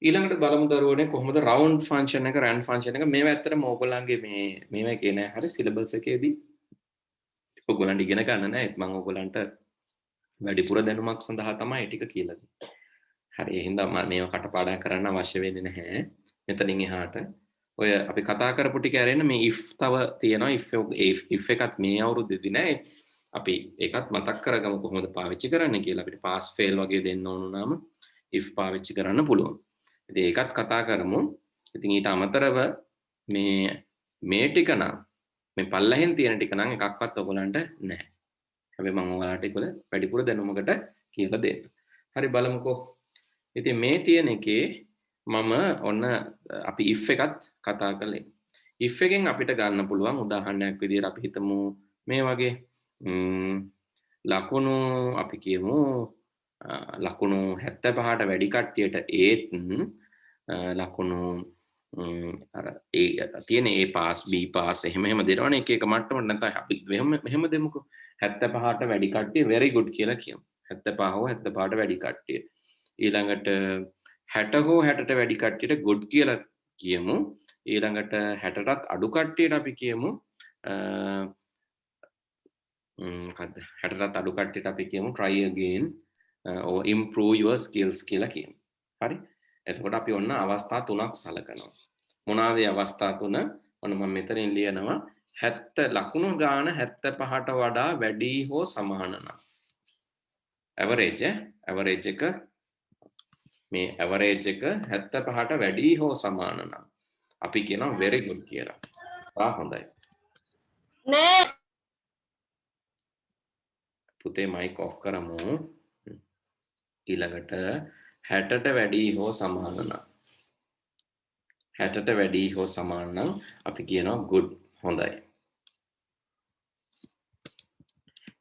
ඊළඟට බලමු දරුවනේ කොහොමද රවුන්ඩ් ෆන්ක්ෂන් එක රෑන්ඩ් ෆන්ක්ෂන් එක මේවා ඇත්තටම ඕගොල්ලන්ගේ මේවා කියන හරි සිලබස් එකේදී ඔයගොල්ලන්ට ඉගෙන ගන්න නෑ මම ඔයගොල්ලන්ට වැඩිපුර දැනුමක් සඳහා තමයි ටික කියලා දෙන්නේ. හරි එහෙනම් මම මේවා කටපාඩම් කරන්න අවශ්‍ය වෙන්නේ නැහැ. මෙතනින් එහාට ඔය අපි කතා කරපු ටික ඇරෙන්න මේ if තව තියෙනවා if එකත් මේ අවුරුද්දේදී නෑ. අපි ඒකත් මතක් කරගමු කොහොමද පාවිච්චි කරන්න කියලා. අපිට pass fail වගේ දෙන්න ඕන නම් if පාවිච්චි කරන්න පුළුවන්. ඉතින් ඒකත් කතා කරමු. ඉතින් ඊට අමතරව මේ ටික නම් මේ පල්ලෙහෙන් තියෙන ටික නම් එකක්වත් ඔයගලන්ට නැහැ. හැබැයි මම ඔයාලට ඒක වැඩිපුර දැනුමකට කියලා දෙන්න. හරි බලමුකෝ. ඉතින් මේ තියෙන එකේ මම ඔන්න අපි if එකත් කතා කළේ. if එකෙන් අපිට ගන්න පුළුවන් උදාහරණයක් විදිහට අපි හිතමු මේ වගේ ලකුණු අපි කියමු ලකුණු 75ට වැඩි කට්ටියට ඒත් ලකුණු අර ඒ තියෙන A පාස් B පාස් එහෙම දෙනවනේ එක එක මට්ටමට නැත්නම් අපි මෙහෙම දෙමුකෝ 75ට වැඩි කට්ටිය very good කියලා කියමු 75 හෝ 75ට වැඩි කට්ටිය ඊළඟට 60 හෝ 60ට වැඩි කට්ටියට good කියලා කියමු ඊළඟට 60ටත් අඩු කට්ටියට අපි කියමු මොකද්ද 60ටත් අඩු කට්ටියට අපි කියමු try again or improve your skills කියලා කියමු හරි එතකොට අපි ඔන්න අවස්ථා තුනක් සලකනවා. මොනවාද අවස්ථා තුන? ඔන්න මම මෙතනින් ලියනවා 70 ලකුණු ගාන 75ට වඩා වැඩි හෝ සමාන නම්. average එක මේ average එක 75ට වැඩි හෝ සමාන නම්. අපි කියනවා very good කියලා. හොඳයි. නෑ. පුතේ mic off කරමු. ඊළඟට 60ට වැඩි හෝ සමාන නම් 60ට වැඩි හෝ සමාන නම් අපි කියනවා good හොඳයි.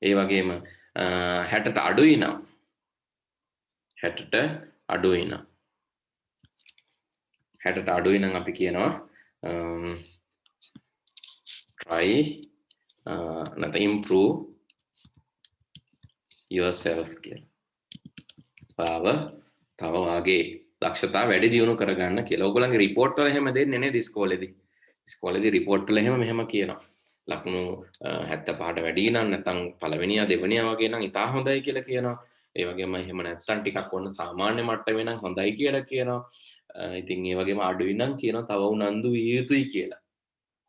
ඒ වගේම 60ට අඩුයි නම් 60ට අඩුයි නම් අපි කියනවා try නැත්නම් improve yourself කියලා. තව වාගේ දක්ෂතා වැඩි දියුණු කරගන්න කියලා. ඔයගොල්ලන්ගේ report වල එහෙම දෙන්නේ නේද ඉස්කෝලේදී? ඉස්කෝලේදී report වල එහෙම මෙහෙම කියනවා. ලකුණු 75ට වැඩි නම් නැත්නම් පළවෙනියා දෙවෙනියා වගේ නම් ඉතා හොඳයි කියලා කියනවා. ඒ වගේම එහෙම නැත්නම් ටිකක් ඔන්න සාමාන්‍ය මට්ටමේ නම් හොඳයි කියලා කියනවා. ඉතින් ඒ වගේම අඩුයි නම් කියනවා තව උනන්දු විය යුතුයි කියලා.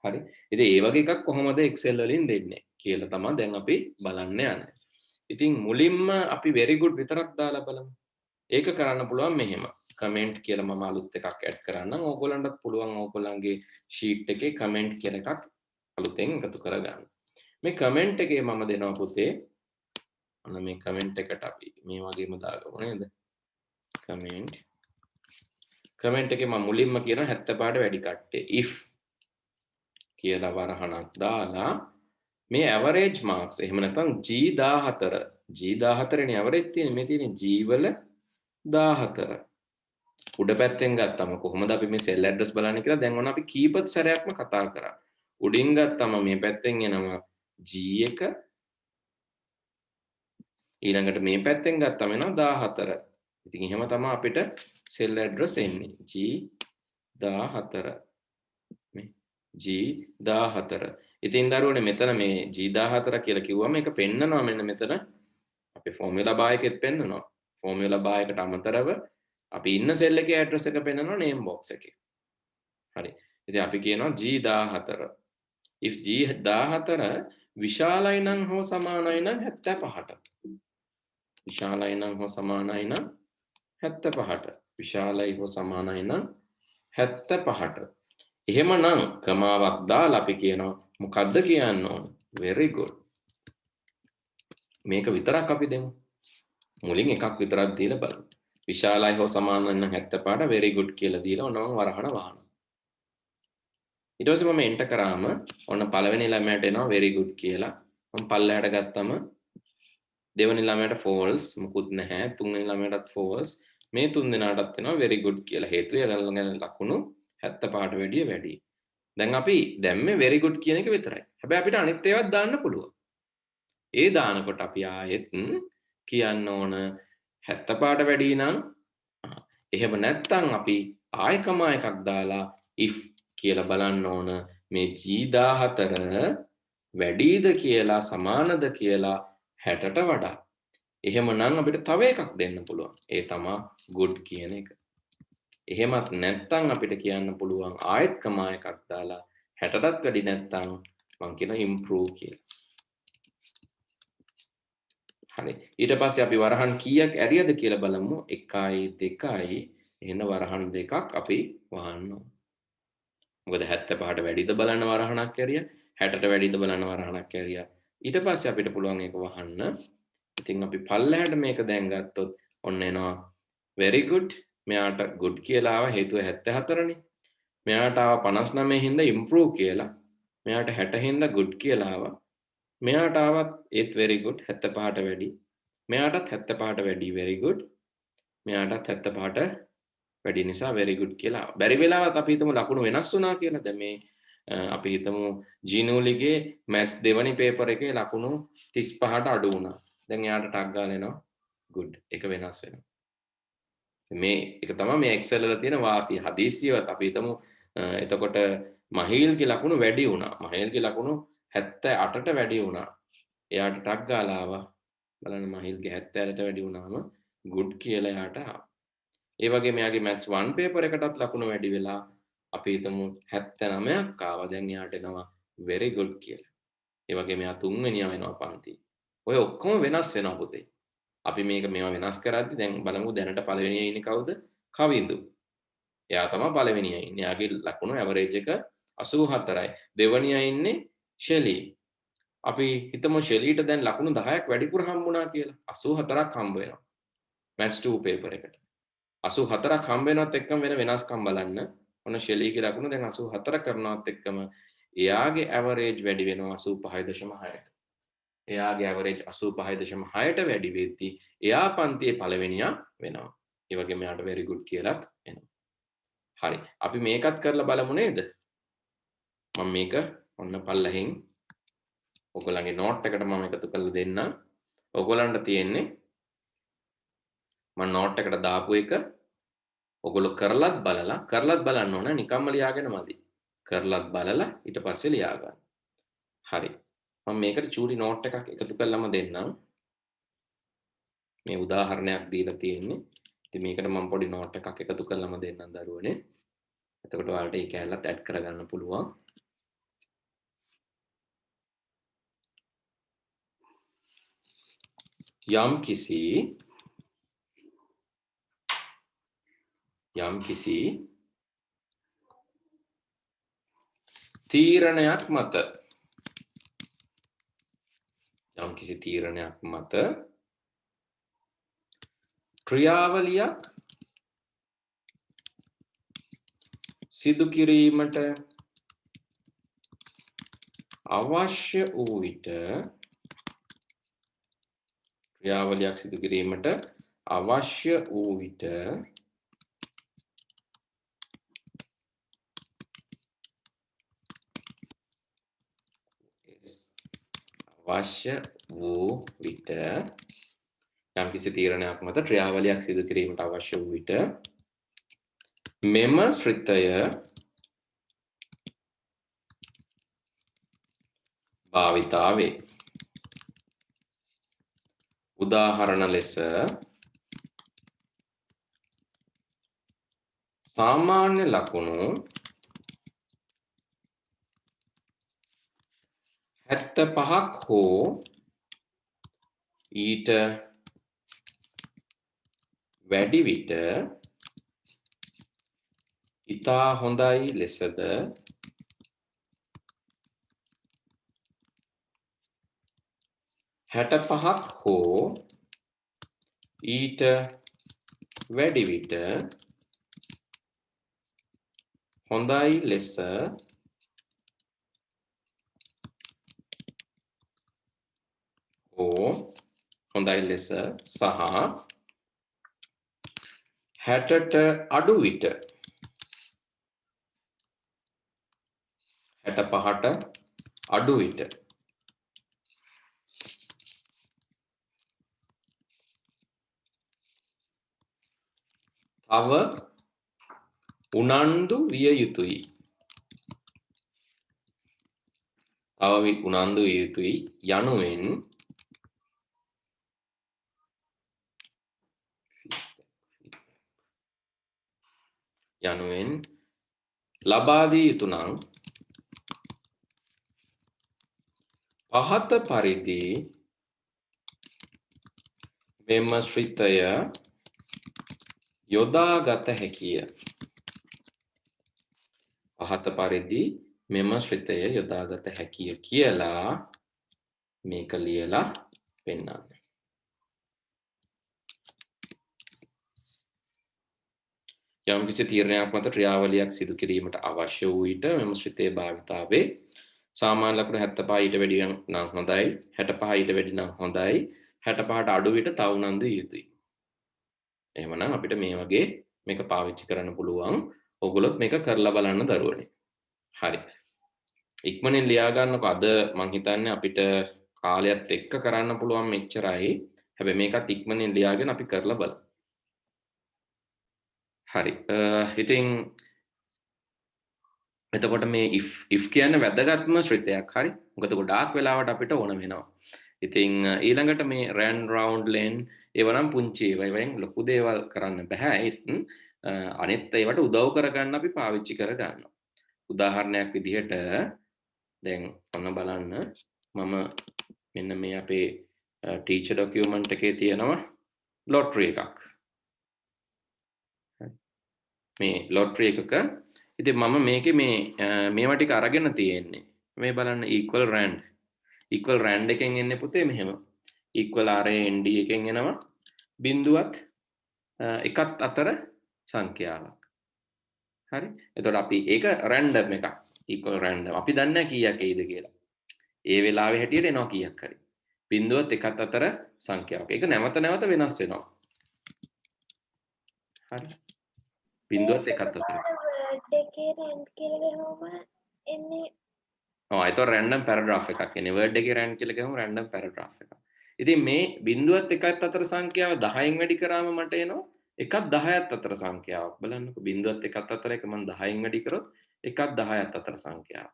හරි. ඉතින් ඒ වගේ එකක් කොහොමද Excel වලින් දෙන්නේ කියලා තමයි දැන් අපි බලන්න යන්නේ. ඉතින් මුලින්ම අපි very good විතරක් දාලා බලමු. ඒක කරන්න පුළුවන් මෙහෙම කමෙන්ට් කියලා මම අලුත් එකක් ඇඩ් කරන්නම් ඕගොල්ලන්ටත් පුළුවන් ඕගොල්ලන්ගේ ෂීට් එකේ කමෙන්ට් කියන එකක් අලුතෙන් එකතු කරගන්න මේ කමෙන්ට් එකේ මම දෙනවා පුතේ අන්න මේ කමෙන්ට් එකට අපි මේ වගේම දාගමු නේද කමෙන්ට් එකේ මම මුලින්ම කියනවා 75ට වැඩි කට්ටිය if කියලා වරහණක් දාලා මේ average marks එහෙම නැත්නම් G14 නේ average තියෙන්නේ මේ තියෙන්නේ G වල 14 උඩ පැත්තෙන් ගත්තම කොහොමද අපි මේ cell address බලන්නේ කියලා දැන් ඔන්න අපි කීපත් සැරයක්ම කතා කරා උඩින් ගත්තම මේ පැත්තෙන් එනවා G1 ඊළඟට මේ පැත්තෙන් ගත්තම එනවා 14 ඉතින් එහෙම තමයි අපිට cell address එන්නේ G14 මේ G14 ඉතින් දරුවනේ මෙතන මේ G14 කියලා කිව්වම ඒක පෙන්නනවා මෙන්න මෙතන අපේ ෆෝමියුලා බාර් එකෙත් පෙන්නනවා ෆෝමියුලා බාර් එකට අමතරව අපි ඉන්න සෙල් එකේ ඇඩ්‍රස් එක පෙන්නනවා නේම් බොක්ස් එකේ. හරි. ඉතින් අපි කියනවා G14. if G14 විශාලයි නම් හෝ සමානයි නම් 75ට. විශාලයි නම් හෝ සමානයි නම් 75ට. විශාලයි හෝ සමානයි නම් 75ට. එහෙමනම් කමාවක් දාලා අපි කියනවා මොකද්ද කියන්න ඕන? very good. මේක විතරක් අපි දෙමු. මුලින් එකක් විතරක් දීලා බලමු. විශාලයි හෝ සමාන නම් 75ට very good කියලා දීලා ඔන්න මම වරහණ වහනවා. ඊට පස්සේ මම එන්ටර් කරාම ඔන්න පළවෙනි ළමයාට එනවා very good කියලා. මම පල්ලෙහාට ගත්තම දෙවෙනි ළමයාට false මුකුත් නැහැ. තුන්වෙනි ළමයාටත් false. මේ තුන් දෙනාටත් එනවා very good කියලා. හේතුව යාළුවන්ගේ ලකුණු 75ට වැඩිය වැඩි. දැන් අපි දැම්මේ very good කියන එක විතරයි. හැබැයි අපිට අනිත් ඒවාත් දාන්න පුළුවන්. ඒ දානකොට අපි ආයෙත් කියන්න ඕන 75ට වැඩි නම් එහෙම නැත්නම් අපි ආයකම එකක් දාලා if කියලා බලන්න ඕන මේ G14 වැඩිද කියලා සමානද කියලා 60ට වඩා. එහෙමනම් අපිට තව එකක් දෙන්න පුළුවන්. ඒ තමයි good කියන එක. එහෙමත් නැත්නම් අපිට කියන්න පුළුවන් ආයෙත් කමා එකක් දාලා 60ටත් වැඩි නැත්නම් මං කියන improve කියලා. හරි. ඊට පස්සේ අපි වරහන් කීයක් ඇරියද කියලා බලමු. 1යි 2යි එහෙනම් වරහන් දෙකක් අපි වහන්න ඕන. මොකද 75ට වැඩිද බලන්න වරහණක් ඇරියා 60ට වැඩිද බලන්න වරහණක් ඇරියා. ඊට පස්සේ අපිට පුළුවන් ඒක වහන්න. ඉතින් අපි පල්ලෙහාට මේක දැන් ගත්තොත් ඔන්න එනවා very good. මෙයාට good කියලා ආව හේතුව 74නේ. මෙයාට ආව 59 හින්දා improve කියලා. මෙයාට 60 හින්දා good කියලා ආවා. මෙයාට ආවත් ඒත් very good 75ට වැඩි. මෙයාටත් 75ට වැඩි very good. මෙයාටත් 75ට වැඩි නිසා very good කියලා. බැරි වෙලාවත් අපි හිතමු ලකුණු වෙනස් වුණා කියලා. දැන් මේ අපි හිතමු ජීනෝලිගේ මැත්ස් දෙවනි පේපර් එකේ ලකුණු 35ට අඩු වුණා. දැන් එයාට ටක් ගාලා එනවා good. එක වෙනස් වෙනවා. මේ එක තමයි මේ Excel වල තියෙන වාසිය. හදිස්සියවත් අපි හිතමු එතකොට මහීල්ගේ ලකුණු වැඩි වුණා. මහීල්ගේ ලකුණු 78ට වැඩි වුණා. එයාට ටක් ගාලා ආවා. බලන්න මහීල්ගේ 78ට වැඩි වුණාම good කියලා එයාට ආවා. ඒ වගේ මෙයාගේ maths 1 paper එකටත් ලකුණු වැඩි වෙලා අපි හිතමු 79ක් ආවා. දැන් එයාට එනවා very good කියලා. ඒ වගේ මෙයා තුන්වෙනියා වෙනවා පන්ති. ඔය ඔක්කොම වෙනස් වෙනවා පුතේ. අපි මේවා වෙනස් කරද්දි දැන් බලමු දැනට පළවෙනියේ ඉන්නේ කවුද? කවිඳු. එයා තමයි පළවෙනියා ඉන්නේ. එයාගේ ලකුණු ඇවරේජ් එක 84යි. දෙවෙනියා ඉන්නේ ෂෙලි. අපි හිතමු ෂෙලිට දැන් ලකුණු 10ක් වැඩිපුර හම්බුණා කියලා. 84ක් හම්බ වෙනවා. maths 2 paper එකට. 84ක් හම්බ වෙනවත් එක්කම වෙන වෙනස්කම් බලන්න. ඔන්න ෂෙලිගේ ලකුණු දැන් 84 කරනවත් එක්කම එයාගේ ඇවරේජ් වැඩි වෙනවා 85.6ට. එයාගේ ඇවරේජ් 85.6ට වැඩි වෙද්දී එයා පන්තියේ පළවෙනියා වෙනවා. ඒ වගේම එයාට very good කියලාත් එනවා. හරි. අපි මේකත් කරලා බලමු නේද? මම මේක ඔන්න පල්ලෙහින් ඔයගොල්ලන්ගේ නෝට් එකට මම එකතු කරලා දෙන්නම්. ඔයගොල්ලන්ට තියෙන්නේ මම නෝට් එකට දාපු එක ඔයගොල්ලෝ කරලත් බලන්න ඕන නිකම්ම ලියාගෙන මදි. කරලත් බලලා ඊට පස්සේ ලියා ගන්න. හරි. මම මේකට චූටි නෝට් එකක් එකතු කරලාම දෙන්නම්. මේ උදාහරණයක් දීලා තියෙන්නේ. ඉතින් මේකට මම පොඩි නෝට් එකක් එකතු කරලාම දෙන්නම් දරුවනේ. එතකොට ඔයාලට ඒ කැලලත් ඇඩ් කරගන්න පුළුවන්. යම් කිසි තීරණයක් මත ක්‍රියාවලියක් සිදු කිරීමට අවශ්‍ය වූ විට යම්කිසි තීරණයක් මත ක්‍රියාවලියක් සිදු කිරීමට අවශ්‍ය වූ විට මෙම ශ්‍රිතය භාවිතා වේ. උදාහරණ ලෙස සාමාන්‍ය ලකුණු 75ක් හෝ ඊට වැඩි විට ඉතා හොඳයි ලෙසද හැටපහක් හෝ ඊට වැඩි විට හොඳයි ලෙස සහ 60ට අඩු විට 65ට අඩු විට අව උනන්දු විය යුතුයි. තව උනන්දු විය යුතුයි යනුවෙන් ලබා දී යුතු නම් පහත පරිදි මෙම ශ්‍රිතය යොදාගත හැකිය. පහත පරිදි මෙම ශ්‍රිතය යොදාගත හැකිය කියලා මේක ලියලා පෙන්නන්න. යම් කිසි තීරණයක් මත ක්‍රියාවලියක් සිදු කිරීමට අවශ්‍ය වූ විට මෙම ශ්‍රිතයේ භාවිතාවේ සාමාන්‍ය ලකුණු 75 ඊට වැඩි නම් හොඳයි, 65 ඊට වැඩි නම් හොඳයි, 65ට අඩු විට තව උනන්දු විය යුතුයි. එහෙමනම් අපිට මේ වගේ මේක පාවිච්චි කරන්න පුළුවන්. ඔයගොල්ලොත් මේක කරලා බලන්න දරුවනේ. හරි. ඉක්මනින් ලියා ගන්නකො. අද මං හිතන්නේ අපිට කාලයත් එක්ක කරන්න පුළුවන් මෙච්චරයි. හැබැයි මේකත් ඉක්මනින් ලියාගෙන අපි කරලා බලමු. හරි. ඉතින් එතකොට මේ if කියන්නේ වැදගත්ම ශ්‍රිතයක්. හරි. මොකද ගොඩාක් වෙලාවට අපිට ඕන වෙනවා. ඉතින් ඊළඟට මේ rand round len ඒවා නම් පුංචි ඒවා. ඒවෙන් ලොකු දේවල් කරන්න බෑ. අනිත් ඒවට උදව් කරගන්න අපි පාවිච්චි කරගන්නවා. උදාහරණයක් විදිහට දැන් ඔන්න බලන්න මම මෙන්න මේ අපේ ටීචර් ඩොකියුමන්ට් එකේ තියෙනවා ලොටරි එකක්. මේ ලොටරි එකක ඉතින් මම මේකේ මේවා ටික අරගෙන තියෙන්නේ. මේ බලන්න equal rand එකෙන් එන්නේ පුතේ මෙහෙම. equal rand එකෙන් එනවා බිඳුවත් එකත් අතර සංඛ්‍යාවක්. හරි. එතකොට අපි ඒක රැන්ඩම් එකක්. equal random. අපි දන්නේ නැහැ කීයක් එයිද කියලා. ඒ වෙලාවේ හැටියට එනවා කීයක් හරි. බිඳුවත් එකත් අතර සංඛ්‍යාවක්. ඒක නැවත නැවත වෙනස් වෙනවා. හරි. බිඳුවත් එකත් අතර. වර්ඩ් එකේ රැන්ඩ් කියලා ගහම එන්නේ. ඔව් ඒක රැන්ඩම් පැරග්‍රාෆ් එකක්. එන්නේ වර්ඩ් එකේ රැන්ඩ් කියලා ගහම රැන්ඩම් පැරග්‍රාෆ් එකක්. ඉතින් මේ බිඳුවත් එකත් අතර සංඛ්‍යාව 10න් වැඩි කරාම මට එනවා එකත් 10ත් අතර සංඛ්‍යාවක්. බලන්නකෝ බිඳුවත් එකත් අතර එක මම 10න් වැඩි කරොත් එකත් 10ත් අතර සංඛ්‍යාවක්.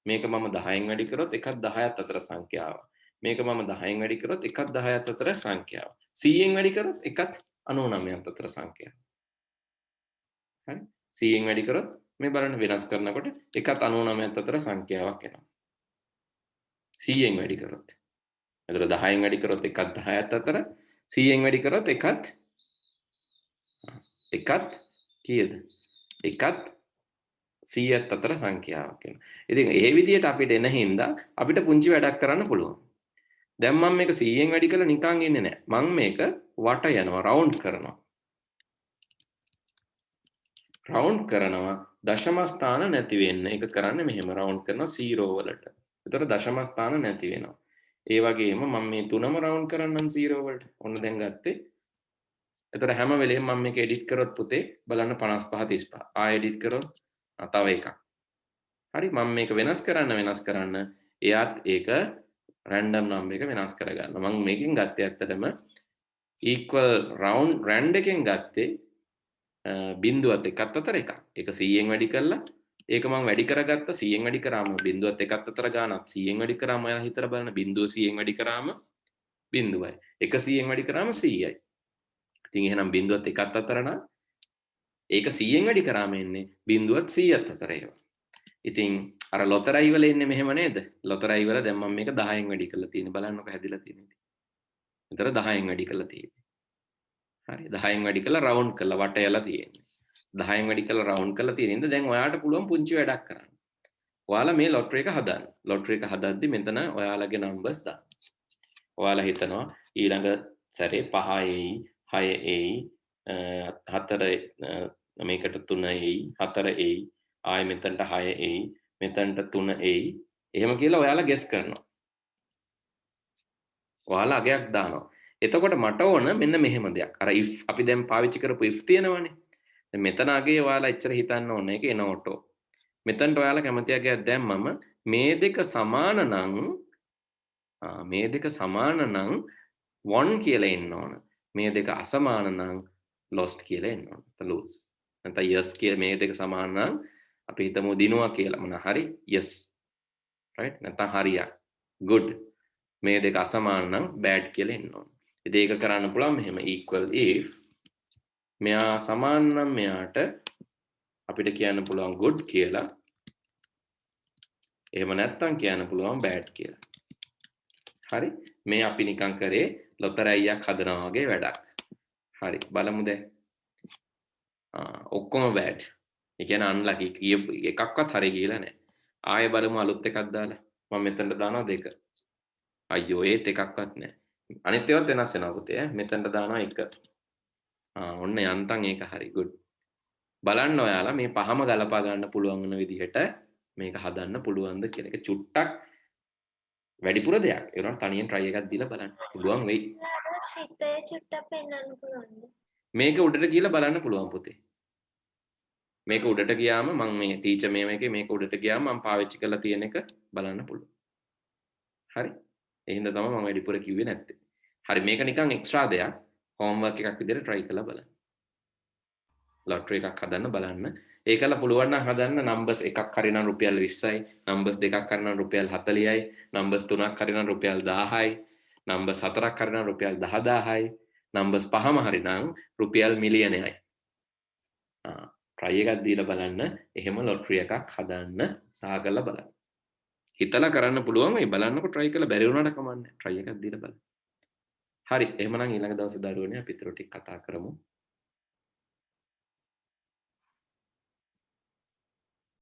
මේක මම 10න් වැඩි කරොත් එකත් 10ත් අතර සංඛ්‍යාවක්. මේක මම 10න් වැඩි කරොත් එකත් 10ත් අතර සංඛ්‍යාවක්. 100න් වැඩි කරොත් එකත් 99ත් අතර සංඛ්‍යාවක්. හරි. 100න් වැඩි කරොත් මේ බලන්න වෙනස් කරනකොට එකත් 99ත් අතර සංඛ්‍යාවක් එනවා. 100න් වැඩි කරොත්. එතකොට 10න් වැඩි කරොත් එකත් 10ත් අතර 100න් වැඩි කරොත් එකත් කීයද? එකත් 100ත් අතර සංඛ්‍යාවක් වෙනවා. ඉතින් ඒ විදිහට අපිට එන හින්දා අපිට පුංචි වැඩක් කරන්න පුළුවන්. දැන් මම මේක 100න් වැඩි කරලා නිකන් ඉන්නේ නැහැ. මම මේක වට යනවා, රවුන්ඩ් කරනවා. රවුන්ඩ් කරනවා දශම ස්ථාන නැති වෙන්න. ඒක කරන්නේ මෙහෙම රවුන්ඩ් කරනවා 0 වලට. ඒතර දශම ස්ථාන නැති වෙනවා. ඒ වගේම මම මේ තුනම රවුන්ඩ් කරන්නම් 0 වලට. ඔන්න දැන් ගත්තේ. ඒතර හැම වෙලේම මම මේක එඩිට් කරොත් පුතේ බලන්න 55 35. ආයෙ එඩිට් කරොත් තව එකක්. හරි මම මේක වෙනස් කරන්න එයාත් ඒක රැන්ඩම් නම් එක වෙනස් කරගන්න. මම මේකෙන් ගත්තේ ඇත්තටම equal round rand එකෙන් ගත්තේ බිඳුවත් එකත් අතර එකක්. ඒක 100න් වැඩි කරලා ඒක මම වැඩි කරගත්ත 100න් වැඩි කරාම බිඳුවත් එකත් අතර ගානක් 100න් වැඩි කරාම ඔයාලා හිතලා බලන්න බිඳුව 100න් වැඩි කරාම බිඳුවයි. 100න් වැඩි කරාම 100යි. ඉතින් එහෙනම් බිඳුවත් එකත් අතර නම් ඒක 100න් වැඩි කරාම එන්නේ බිඳුවත් 100ත් අතර ඒවා. ඉතින් අර ලොතරැයි වල එන්නේ මෙහෙම නේද? ලොතරැයි වල දැන් මම මේක 10න් වැඩි කරලා තියෙන්නේ. බලන්නකො හැදිලා තියෙන්නේ. ඒතර 10න් වැඩි කරලා තියෙන්නේ. හරි 10න් වැඩි කරලා රවුන්ඩ් කරලා වටයලා තියෙන්නේ. 10න් වැඩි කරලා රවුන්ඩ් කරලා තියෙනින්ද දැන් ඔයාලට පුළුවන් පුංචි වැඩක් කරන්න. ඔයාලා මේ ලොටරි එක හදන්න. ලොටරි එක හදද්දි මෙතන ඔයාලගේ නම්බර්ස් දාන්න. ඔයාලා හිතනවා ඊළඟ සැරේ 5 එයි 6 එයි 4 මේකට 3 එයි 4 එයි ආයෙ මෙතනට 6 එයි මෙතනට 3 එයි එහෙම කියලා ඔයාලා ගෙස් කරනවා. ඔයාලා අගයක් දානවා. එතකොට මට ඕන මෙන්න මෙහෙම දෙයක්. අර if අපි දැන් පාවිච්චි කරපු if තියෙනවනේ. දැන් මෙතන අගේ ඔයාලා එච්චර හිතන්න ඕනේ. ඒක එන ඔටෝ. මෙතනට ඔයාලා කැමති අගයක් දැම්මම මේ දෙක සමාන නම් 1 කියලා එන්න ඕන. මේ දෙක අසමාන නම් lost කියලා එන්න ඕන. lose. නැත්නම් yes කියලා මේ දෙක සමාන නම් අපි හිතමු දිනුවා කියලා මොන හරි yes. right? නැත්නම් හරියක්. good. මේ දෙක අසමාන නම් bad කියලා එන්න ඕන. ඉතින් ඒක කරන්න පුළුවන් මෙහෙම equal if මෙයා සමාන නම් මෙයාට අපිට කියන්න පුළුවන් good කියලා. එහෙම නැත්නම් කියන්න පුළුවන් bad කියලා. හරි? මේ අපි නිකන් කරේ ලොතරැයියක් හදනවා වගේ වැඩක්. හරි. බලමු දැන්. ඔක්කොම bad. ඒ කියන්නේ unlucky කියපු එකක්වත් හරි ගිහලා නැහැ. ආයෙ බලමු අලුත් එකක් දාලා. මම මෙතනට දානවා 2. අයියෝ ඒත් එකක්වත් නැහැ. අනිත් ඒවාත් වෙනස් වෙනවා පුතේ. මෙතනට දානවා 1. ඔන්න යන්තම් ඒක හරි good. බලන්න ඔයාලා මේ පහම ගලපා ගන්න පුළුවන් වෙන විදිහට මේක හදන්න පුළුවන්ද කියන එක චුට්ටක් වැඩිපුර දෙයක්. ඒ වුණාට තනියෙන් try එකක් දීලා බලන්න. පුළුවන් වෙයි. ශිතේ චුට්ටක් පෙන්වන්න පුළුවන්ද? මේක උඩට ගිහලා බලන්න පුළුවන් පුතේ. මේක උඩට ගියාම මම මේ ටීචර් මේකේ මේක උඩට ගියාම මම පාවිච්චි කරලා තියෙන එක බලන්න පුළුවන්. හරි? ඒ හින්දා තමයි මම වැඩිපුර කිව්වේ නැත්තේ. හරි මේක නිකන් එක්ස්ට්‍රා දෙයක්. homework එකක් විදිහට try කරලා බලන්න. lottery එකක් හදන්න බලන්න. ඒකල පුළුවන් නම් හදන්න numbers එකක් හරි නම් රුපියල් 20යි, numbers දෙකක් හරි නම් රුපියල් 40යි, numbers තුනක් හරි නම් රුපියල් 1000යි, numbers හතරක් හරි නම් රුපියල් 10000යි, numbers පහම හරි නම් රුපියල් මිලියනයයි. try එකක් දීලා බලන්න. එහෙම lottery එකක් හදන්න සහ කරලා බලන්න. හිතලා කරන්න පුළුවන් වෙයි බලන්නකො try කරලා බැරි වුණාට කමන්නේ. try එකක් දීලා බලන්න. හරි එහෙනම් ඊළඟ දවසේ දරුවනේ අපි ඊටු ටික කතා කරමු.